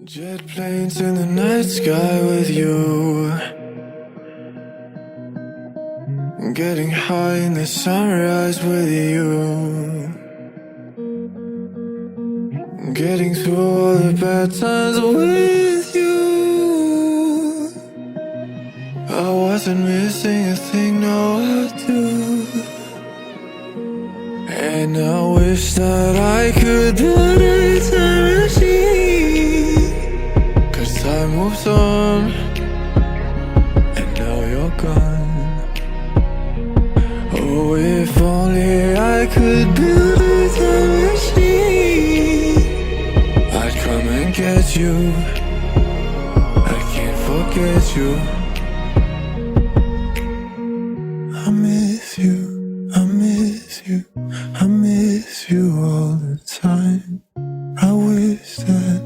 Jet planes in the night sky with you, getting high in the sunrise with you, getting through all the bad times with you. I wasn't missing a thing, no I do. And I wish that I could put a time machine, 'cause time moves on, and now you're gone. Oh, if only I could build a time machine, I'd come and get you. I can't forget you. I miss you, I miss you, I miss you all the time. I wish that